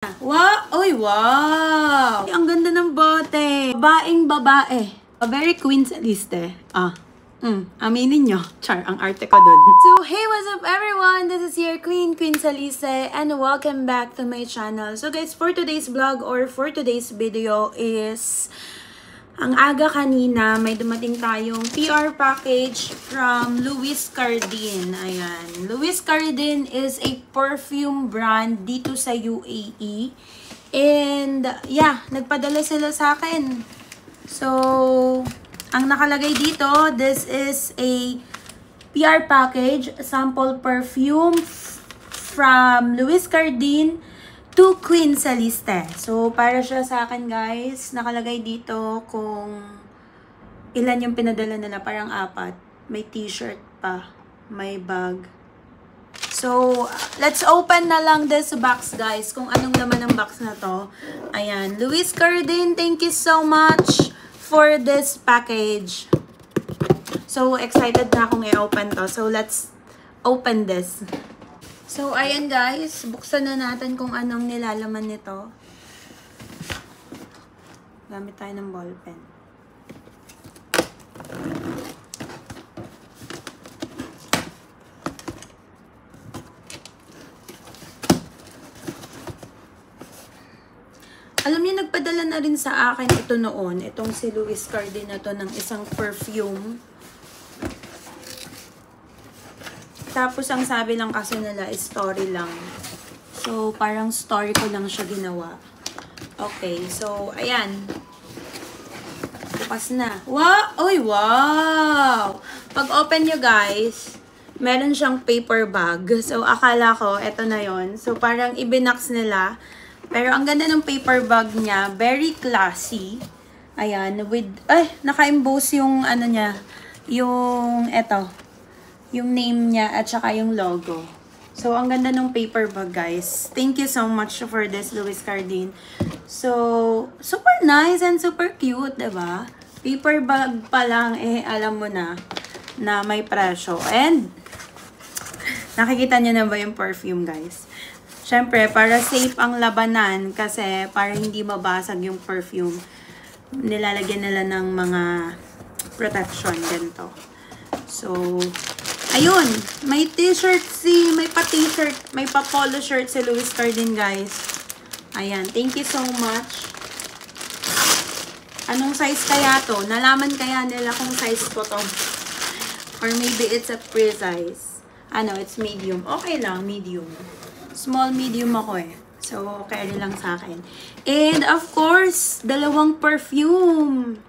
Wow! Uy, wow! Ang ganda ng bote. Babaeng babae. Very queensaliste. Aminin nyo. Char, ang arte ko dun. So, hey, what's up everyone? This is your Queen Salise and welcome back to my channel. So guys, for today's vlog or for today's video is ang aga kanina, may dumating tayong PR package from Louis Cardin. Ayan. Louis Cardin is a perfume brand dito sa UAE. And, yeah, nagpadala sila sa akin. So, ang nakalagay dito, this is a PR package, sample perfume from Louis Cardin to Queen Saliste. So, para siya sa akin, guys. Nakalagay dito kung ilan yung pinadala nila. Parang 4. May t-shirt pa. May bag. So, let's open na lang this box, guys. Kung anong laman ng box na to. Ayan. Louis Cardin, thank you so much for this package. So, excited na akong i-open to. So, let's open this. So, ayan guys, buksan na natin kung anong nilalaman nito. Gamit tayo ng ballpen. Alam niyo, nagpadala na rin sa akin ito noon. Itong si Louis Cardin na to ng isang perfume. Tapos, ang sabi lang kasi nila is story lang. So, parang story ko lang siya ginawa. Okay, so, ayan. Bukas na. Wow! Uy, wow! Pag open nyo, guys, meron siyang paper bag. So, akala ko, eto na yon. So, parang ibinox nila. Pero, ang ganda ng paper bag niya. Very classy. Ayan, with, naka-emboss yung, ano niya, yung, eto. Yung name niya at saka yung logo. So, ang ganda ng paper bag, guys. Thank you so much for this, Louis Cardin. So, super nice and super cute, diba? Paper bag pa lang, alam mo na may presyo. And, nakikita niyo na ba yung perfume, guys? Siyempre, para safe ang labanan, kasi para hindi mabasag yung perfume, nilalagyan nila ng mga protection, ganito. So, ayun, may t-shirt may pa-t-shirt, may pa-polo shirt si Louis Cardin, guys. Ayan, thank you so much. Anong size kaya to? Nalaman kaya nila kung size ko to? Or maybe it's a pre-size. Ano, it's medium. Okay lang, medium. Small, medium ako eh. So, carry lang sa akin. And, of course, dalawang perfume.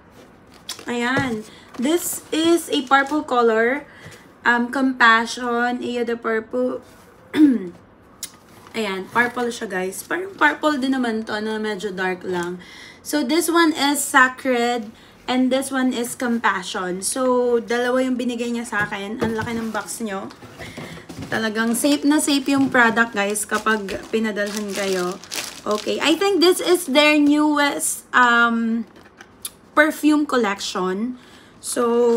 Ayan. This is a purple color. Compassion, Eau de Purple. Ayan, purple siya, guys. Parang purple din naman to, na medyo dark lang. So, this one is Sacred, and this one is Compassion. So, dalawa yung binigay niya sa akin. Ang laki ng box nyo. Talagang safe na safe yung product, guys, kapag pinadalhan kayo. Okay, I think this is their newest perfume collection. So,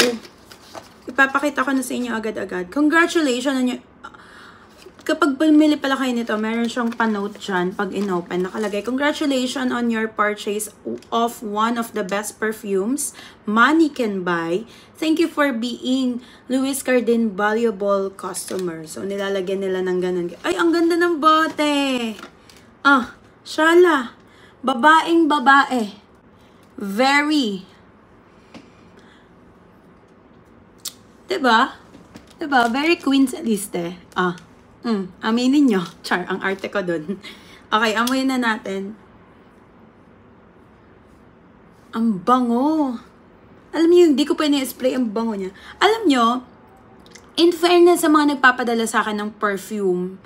ipapakita ko na sa inyo agad-agad. Congratulations on your... Kapag bumili pala kayo nito, meron siyang pa-note dyan pag in-open. Nakalagay, congratulations on your purchase of one of the best perfumes money can buy. Thank you for being Louis Cardin valuable customer. So, nilalagyan nila ng ganun. Ay, ang ganda ng bote! Shala. Babaeng babae. Very... Diba? Diba? Very queensaliste. Aminin nyo. Char, ang arte ko dun. Okay, amoyin na natin. Ang bango. Alam niyo, hindi ko pa ni-spray ang bango niya. Alam nyo, in fairness sa mga nagpapadala sa akin ng perfume,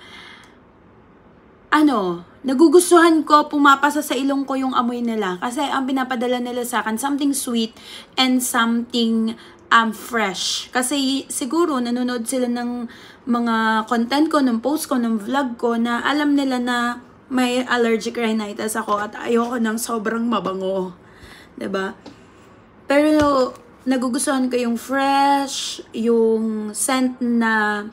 nagugustuhan ko, pumapasa sa ilong ko yung amoy nila. Kasi ang pinapadala nila sa akin, something sweet and something fresh. Kasi siguro nanonood sila ng mga content ko, ng post ko, ng vlog ko na alam nila na may allergic rhinitis ako at ayoko ng sobrang mabango. 'Di ba? Pero nagugustuhan ko yung fresh, yung scent na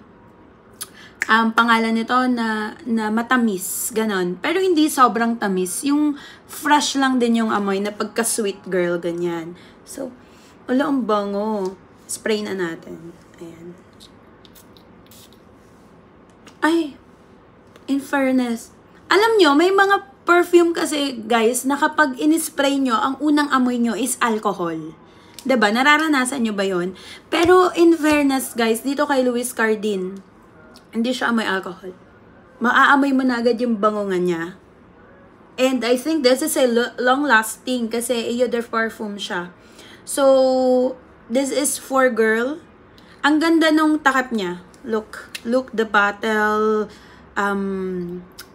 pangalan nito na matamis, ganon. Pero hindi sobrang tamis. Yung fresh lang din yung amoy na pagka-sweet girl, ganyan. So, wala, ang bango. Spray na natin. Ayan. Ay, in fairness, alam nyo, may mga perfume kasi, guys, na kapag in-spray nyo, ang unang amoy nyo is alcohol. 'Di ba? Nararanasan nyo ba yon? Pero in fairness, guys, dito kay Louis Cardin, hindi siya amoy alcohol. Maaamoy mo na agad yung bangungan niya. And I think this is a long-lasting kasi eau de parfum siya. So, this is for girl. Ang ganda nung takip niya. Look the bottle,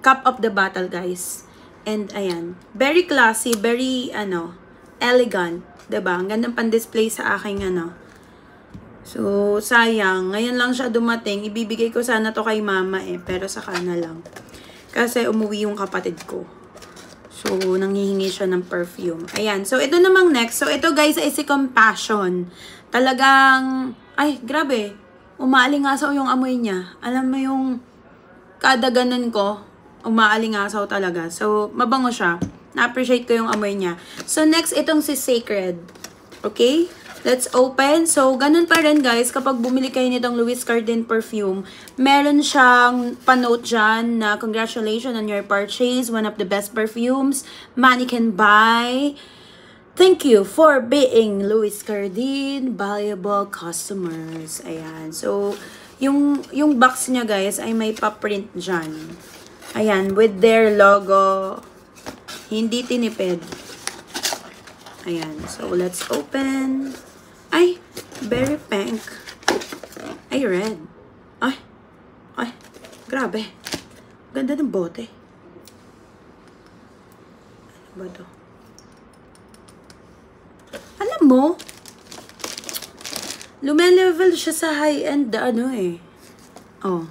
cup of the bottle, guys. And ayan, very classy, very elegant, 'di ba? Ang gandang pan-display sa aking So, sayang, ngayon lang siya dumating. Ibibigay ko sana to kay mama pero saka na lang. Kasi umuwi yung kapatid ko. So, nanghihingi siya ng perfume. Ayan, so ito namang next. So, ito guys ay si Compassion. Talagang, ay, grabe. Umaalingasaw yung amoy niya. Alam mo yung kada ganun ko, umaalingasaw talaga. So, mabango siya. Na-appreciate ko yung amoy niya. So, next, itong si Sacred. Okay? Let's open. So, ganun pa rin, guys. Kapag bumili kayo nitong Louis Cardin perfume, meron siyang panote dyan na congratulations on your purchase. One of the best perfumes money can buy. Thank you for being Louis Cardin valuable customers. Ayan. So, yung box niya, guys, ay may pa-print dyan. Ayan, with their logo. Hindi tinipid. Ayan, so let's open. Ay, very pink. Ay, red. Ay, grabe. Ganda ng bote. Ano ba to? Alam mo, lumelevel siya sa high-end Oh.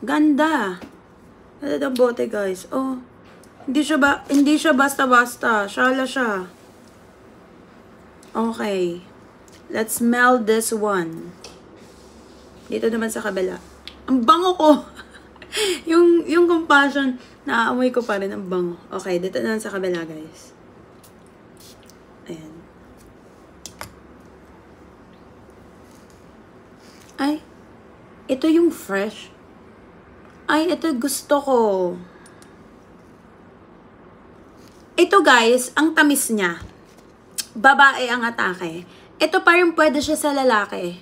Ganda. Ganda ng bote, guys. Oh. Hindi siya basta-basta. Shala siya. Okay. Let's smell this one. Dito naman sa kabila. Ang bango ko. yung Compassion, naaamoy ko pa rin ang bango. Okay, dito naman sa kabila, guys. Ayan. Ay, ito yung fresh. Ay, ito gusto ko. Ito, guys, ang tamis niya. Babae ang atake. Ito parang pwede siya sa lalaki.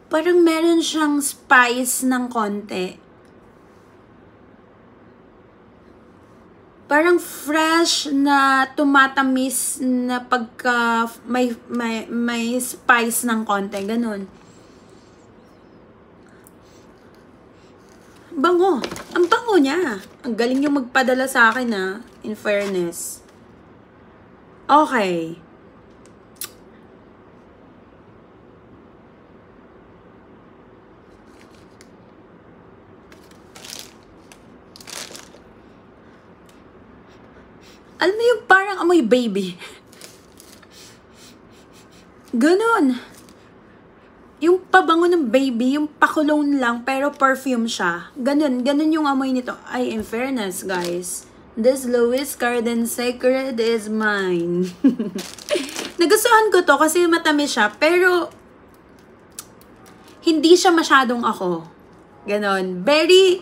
Parang meron siyang spice ng konti. Parang fresh na tumatamis na pagka may spice ng konti. Ganun. Bango. Ang bango niya. Ang galing yung magpadala sa akin, in fairness. Okay. Alam mo yung parang amoy baby. Ganon. Yung pabango ng baby, yung pa-cologne lang, pero perfume siya. Ganun yung amoy nito. Ay, in fairness, guys, this Louis Cardin Sacred is mine. Nagustuhan ko to kasi matamis siya, pero hindi siya masyadong ako. Ganon. Very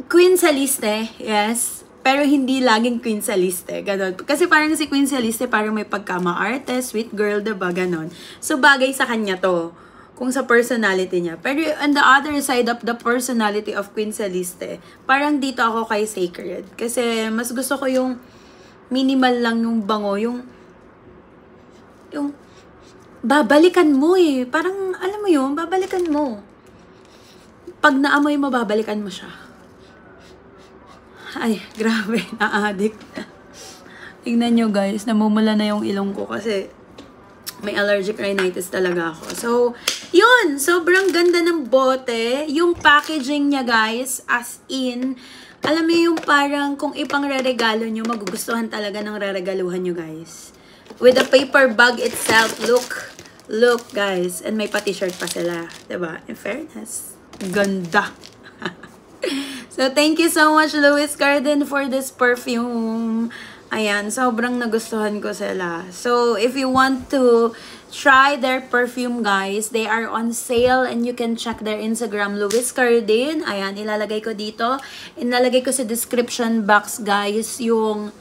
Queen Saliste, yes. Pero hindi laging Queen Saliste. Ganon. Kasi parang si Queen Saliste parang may pagka-maarte, sweet girl, diba? Ganon. So, bagay sa kanya to. Kung sa personality niya. Pero on the other side of the personality of Queen Saliste, parang dito ako kay Sacred. Kasi mas gusto ko yung minimal lang yung bango. Yung babalikan mo eh. Parang, alam mo yun, babalikan mo. Pag naamoy mo, babalikan mo siya. Ay, grabe, na-addict. Tingnan nyo, guys, namumula na yung ilong ko kasi may allergic rhinitis talaga ako. So, yun, sobrang ganda ng bote. Yung packaging niya, guys, as in, alam mo yung parang kung ipang re-regalo nyo, magugustuhan talaga ng re-regaluhan nyo, guys. With the paper bag itself, look. Look, guys. And may pa-t-shirt pa sila. Diba? In fairness. Ganda. So, thank you so much, Louis Cardin, for this perfume. Ayan, sobrang nagustuhan ko sila. So, if you want to try their perfume, guys, they are on sale and you can check their Instagram, Louis Cardin. Ayan, ilalagay ko dito. Ilalagay ko sa description box, guys, yung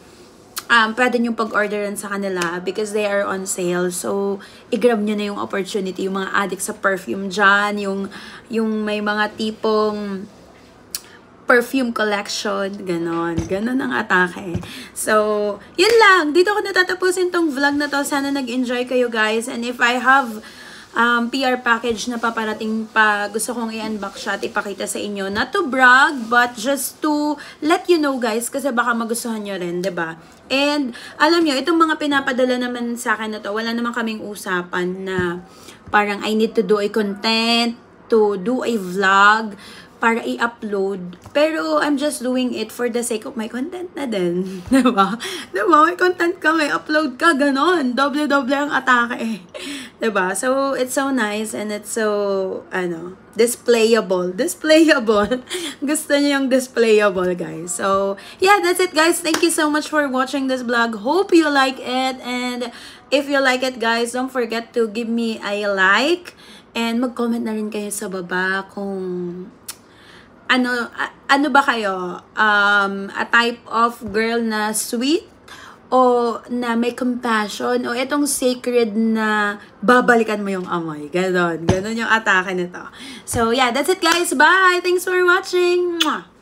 pwede nyo pag-orderan sa kanila because they are on sale. So, i-grab nyo na yung opportunity. Yung mga addict sa perfume dyan, yung may mga tipong perfume collection, ganon. Ganon ang atake. So, yun lang. Dito ko natatapusin tong vlog na to. Sana nag-enjoy kayo, guys. And if I have PR package na paparating pa, gusto kong i-unbox siya at ipakita sa inyo. Not to brag, but just to let you know, guys, kasi baka magustuhan nyo rin, diba? And, alam nyo, itong mga pinapadala naman sa akin na to, wala naman kaming usapan na parang I need to do a content, to do a vlog, para i-upload. Pero, I'm just doing it for the sake of my content na din. Diba? Diba? May content ka, may upload ka, ganon. Doble-doble ang atake eh. Diba? So, it's so nice and it's so, displayable. Displayable. Gusto niyo yung displayable, guys. So, yeah, that's it, guys. Thank you so much for watching this vlog. Hope you like it. And if you like it, guys, don't forget to give me a like. And mag-comment na rin kayo sa baba kung ano ba kayo? A type of girl na sweet o na may compassion o itong sacred na babalikan mo yung amoy. Ganon. Ganon yung atake nito. So, yeah, that's it, guys. Bye! Thanks for watching! Mwah!